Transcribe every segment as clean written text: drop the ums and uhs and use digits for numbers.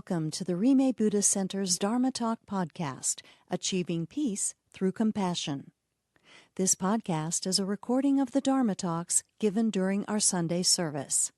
welcome to the Rime Buddhist Center's Dharma Talk podcast, Achieving Peace Through Compassion. This podcast is a recording of the Dharma Talks given during our Sunday service.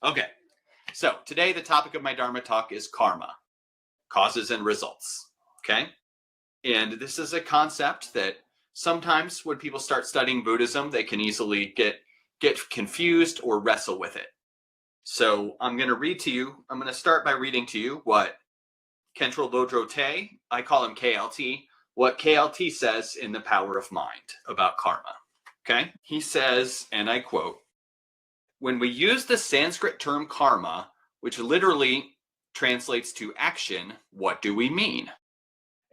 Okay. So today the topic of my Dharma Talk is karma, causes and results. Okay. And this is a concept that sometimes when people start studying Buddhism, they can easily get confused or wrestle with it. So I'm going to start by reading to you what Khentrul Lodro Te, I call him KLT, what KLT says in The Power of Mind about karma. Okay. He says, and I quote, "When we use the Sanskrit term karma, which literally translates to action, what do we mean?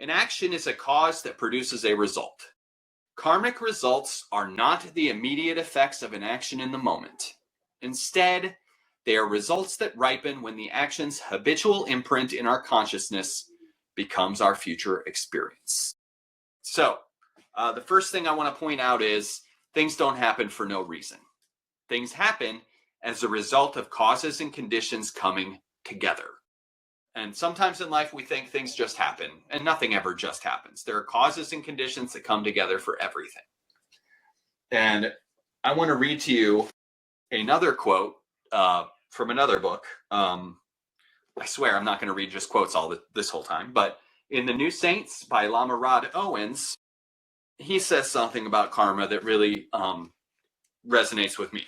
An action is a cause that produces a result. Karmic results are not the immediate effects of an action in the moment. Instead, they are results that ripen when the action's habitual imprint in our consciousness becomes our future experience." So, the first thing I want to point out is things don't happen for no reason. Things happen as a result of causes and conditions coming together. And sometimes in life we think things just happen, and nothing ever just happens. There are causes and conditions that come together for everything. And I want to read to you another quote from another book. I swear I'm not going to read just quotes this whole time, but in The New Saints by Lama Rod Owens, he says something about karma that really resonates with me.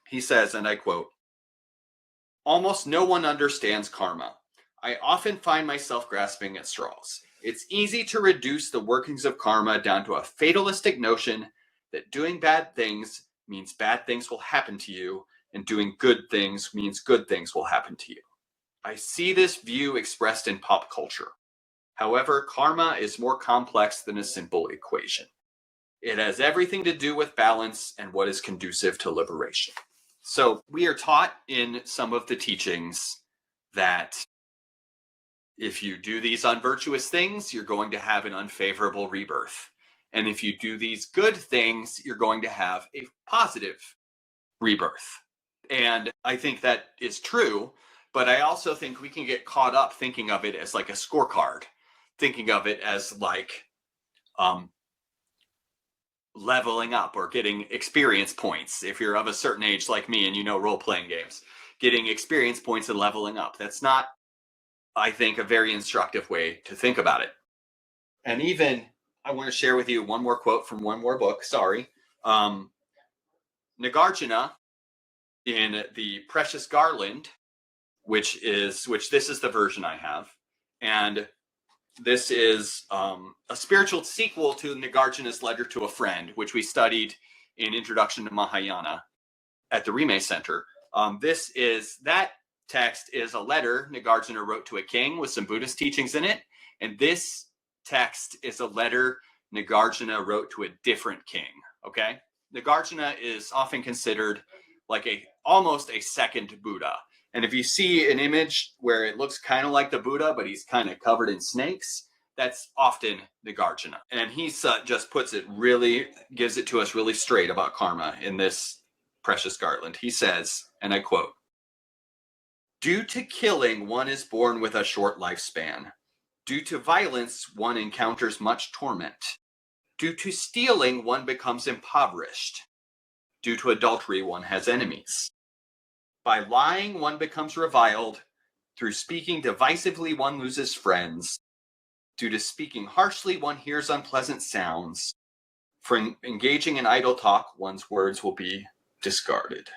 He says, and I quote, "Almost no one understands karma. I often find myself grasping at straws. It's easy to reduce the workings of karma down to a fatalistic notion that doing bad things means bad things will happen to you, and doing good things means good things will happen to you. I see this view expressed in pop culture. However, karma is more complex than a simple equation. It has everything to do with balance and what is conducive to liberation." So we are taught in some of the teachings that if you do these unvirtuous things, you're going to have an unfavorable rebirth. And if you do these good things, you're going to have a positive rebirth. And I think that is true, but I also think we can get caught up thinking of it as like a scorecard, thinking of it as like leveling up or getting experience points. If you're of a certain age like me and you know role-playing games, getting experience points and leveling up. That's not, I think, a very instructive way to think about it. And even, I want to share with you one more quote from one more book, Nagarjuna in The Precious Garland, which this is the version I have. And this is a spiritual sequel to Nagarjuna's letter to a friend, which we studied in Introduction to Mahayana at the Rime Center. That text is a letter Nagarjuna wrote to a king with some Buddhist teachings in it. And this text is a letter Nagarjuna wrote to a different king. Okay? Nagarjuna is often considered like almost a second Buddha. And if you see an image where it looks kind of like the Buddha, but he's kind of covered in snakes, that's often Nagarjuna. And he just gives it to us really straight about karma in this Precious Garland. He says, and I quote, "Due to killing, one is born with a short lifespan. Due to violence, one encounters much torment. Due to stealing, one becomes impoverished. Due to adultery, one has enemies. By lying, one becomes reviled. Through speaking divisively, one loses friends. Due to speaking harshly, one hears unpleasant sounds. For engaging in idle talk, one's words will be disregarded.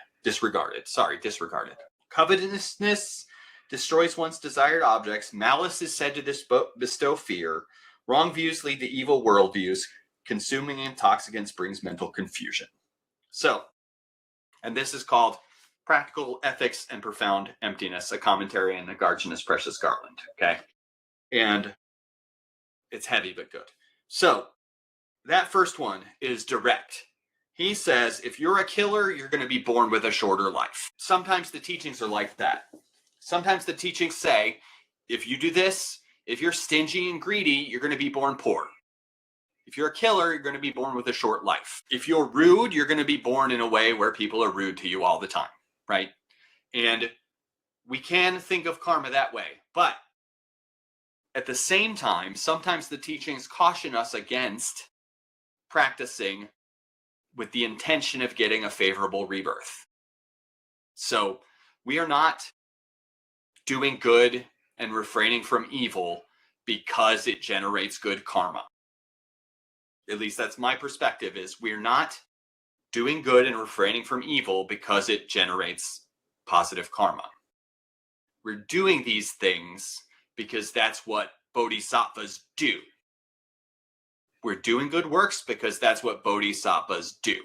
Covetousness destroys one's desired objects. Malice is said to bestow fear. Wrong views lead to evil worldviews. Consuming intoxicants brings mental confusion." So, and this is called Practical Ethics and Profound Emptiness, a commentary on Nagarjuna's Precious Garland. Okay. And it's heavy, but good. So that first one is direct. He says, if you're a killer, you're going to be born with a shorter life. Sometimes the teachings are like that. Sometimes the teachings say, if you do this, if you're stingy and greedy, you're going to be born poor. If you're a killer, you're going to be born with a short life. If you're rude, you're going to be born in a way where people are rude to you all the time, right? And we can think of karma that way. But at the same time, sometimes the teachings caution us against practicing with the intention of getting a favorable rebirth. So we are not doing good and refraining from evil because it generates good karma. At least that's my perspective, is we're not doing good and refraining from evil because it generates positive karma. We're doing these things because that's what bodhisattvas do. We're doing good works because that's what bodhisattvas do,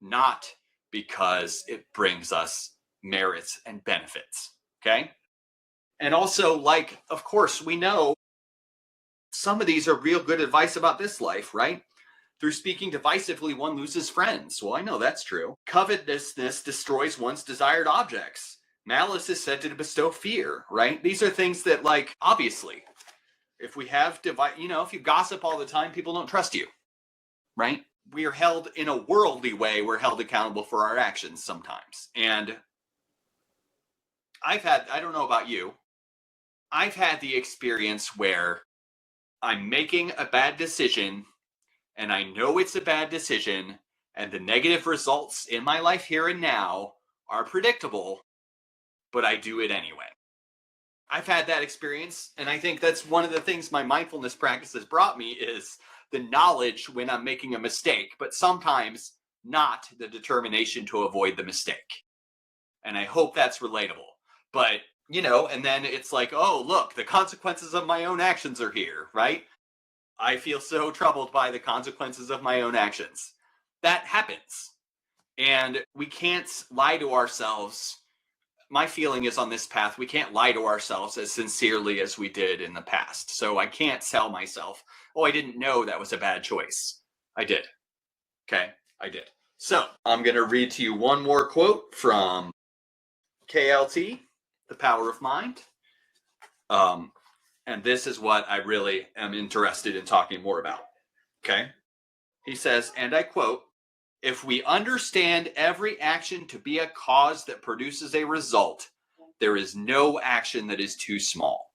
not because it brings us merits and benefits, okay? And also, like, of course, we know some of these are real good advice about this life, right? Through speaking divisively, one loses friends. Well, I know that's true. Covetousness destroys one's desired objects. Malice is said to bestow fear, right? These are things that, like, obviously, if we have if you gossip all the time, people don't trust you, right? We are held in a worldly way. We're held accountable for our actions sometimes. And I don't know about you, I've had the experience where I'm making a bad decision and I know it's a bad decision and the negative results in my life here and now are predictable, but I do it anyway. I've had that experience, and I think that's one of the things my mindfulness practice has brought me, is the knowledge when I'm making a mistake, but sometimes not the determination to avoid the mistake. And I hope that's relatable. But, and then it's like, oh, look, the consequences of my own actions are here, right? I feel so troubled by the consequences of my own actions. That happens. And we can't lie to ourselves. My feeling is, on this path, we can't lie to ourselves as sincerely as we did in the past. So I can't tell myself, oh, I didn't know that was a bad choice. I did. Okay, I did. So I'm going to read to you one more quote from KLT, The Power of Mind. And this is what I really am interested in talking more about. Okay? He says, and I quote, "If we understand every action to be a cause that produces a result, there is no action that is too small.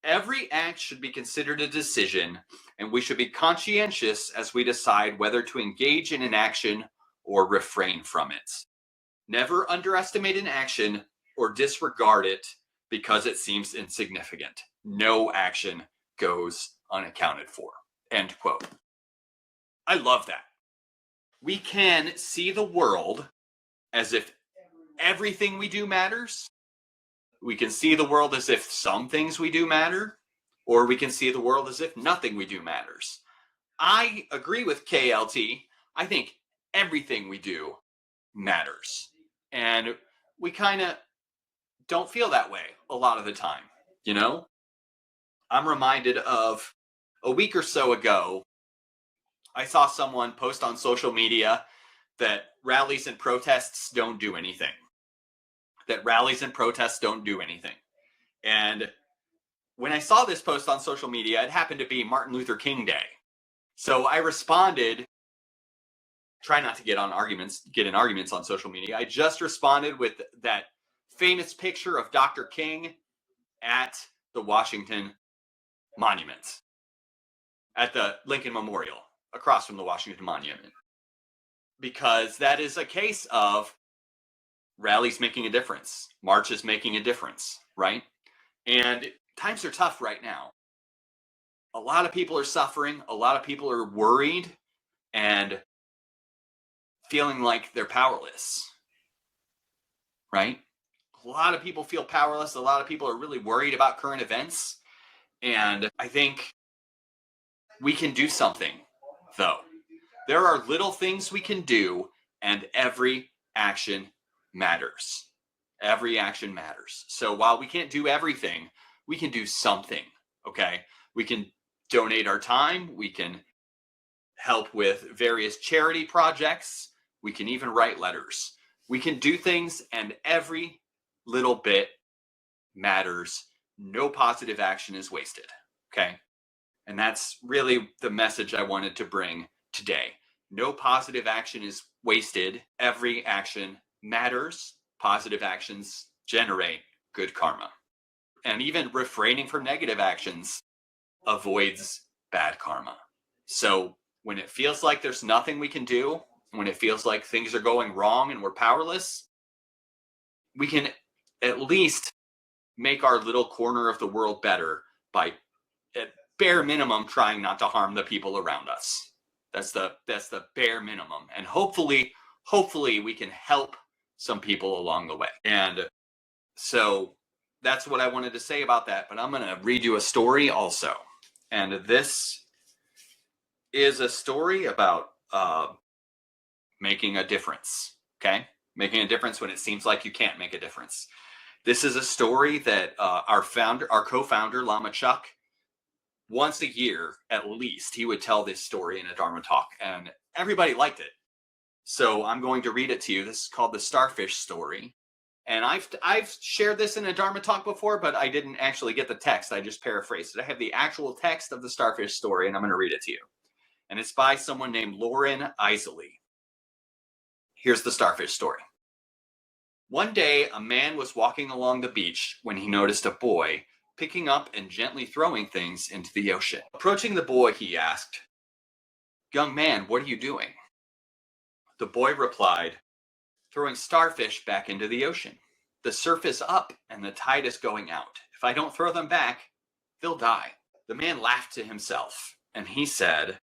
Every act should be considered a decision, and we should be conscientious as we decide whether to engage in an action or refrain from it. Never underestimate an action or disregard it because it seems insignificant. No action goes unaccounted for." End quote. I love that. We can see the world as if everything we do matters. We can see the world as if some things we do matter, or we can see the world as if nothing we do matters. I agree with KLT. I think everything we do matters. And we kind of don't feel that way a lot of the time, I'm reminded of a week or so ago, I saw someone post on social media that rallies and protests don't do anything. And when I saw this post on social media, it happened to be Martin Luther King Day. So I responded, try not to get in arguments on social media. I just responded with that famous picture of Dr. King at the Washington Monument, at the Lincoln Memorial, across from the Washington Monument, because that is a case of rallies making a difference, marches making a difference, right? And times are tough right now. A lot of people are suffering. A lot of people are worried and feeling like they're powerless, right? A lot of people feel powerless. A lot of people are really worried about current events. And I think we can do something, though. There are little things we can do, and every action matters. Every action matters. So while we can't do everything, we can do something, okay? We can donate our time. We can help with various charity projects. We can even write letters. We can do things, and every little bit matters. No positive action is wasted, okay? And that's really the message I wanted to bring today. No positive action is wasted. Every action matters. Positive actions generate good karma. And even refraining from negative actions avoids bad karma. So when it feels like there's nothing we can do, when it feels like things are going wrong and we're powerless, we can at least make our little corner of the world better by, at bare minimum, trying not to harm the people around us. That's the bare minimum. And hopefully we can help some people along the way. And so that's what I wanted to say about that. But I'm going to read you a story also. And this is a story about making a difference. Okay? Making a difference when it seems like you can't make a difference. This is a story that our co-founder, Lama Chuck, once a year at least, he would tell this story in a Dharma talk, and everybody liked it. So I'm going to read it to you. This is called the Starfish Story. And I've shared this in a Dharma talk before, but I didn't actually get the text. I just paraphrased it. I have the actual text of the Starfish Story, and I'm going to read it to you. And it's by someone named Lauren Isley. Here's the Starfish Story. One day, a man was walking along the beach when he noticed a boy picking up and gently throwing things into the ocean. Approaching the boy, he asked, "Young man, what are you doing?" The boy replied, "Throwing starfish back into the ocean. The surf is up and the tide is going out. If I don't throw them back, they'll die." The man laughed to himself and he said,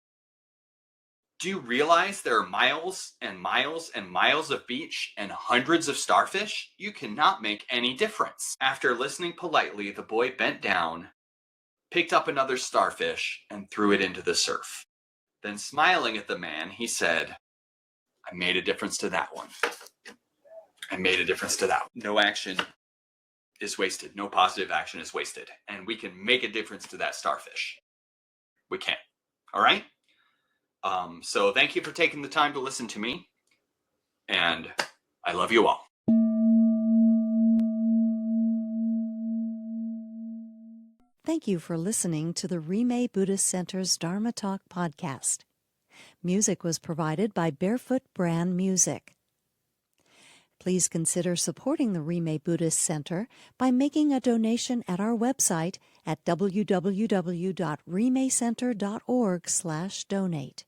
"Do you realize there are miles and miles and miles of beach and hundreds of starfish? You cannot make any difference." After listening politely, the boy bent down, picked up another starfish, and threw it into the surf. Then smiling at the man, he said, "I made a difference to that one. I made a difference to that one." No action is wasted. No positive action is wasted. And we can make a difference to that starfish. We can. All right? So thank you for taking the time to listen to me. And I love you all. Thank you for listening to the Rime Buddhist Center's Dharma Talk podcast. Music was provided by Barefoot Bran Music. Please consider supporting the Rime Buddhist Center by making a donation at our website at www.rimecenter.org/donate.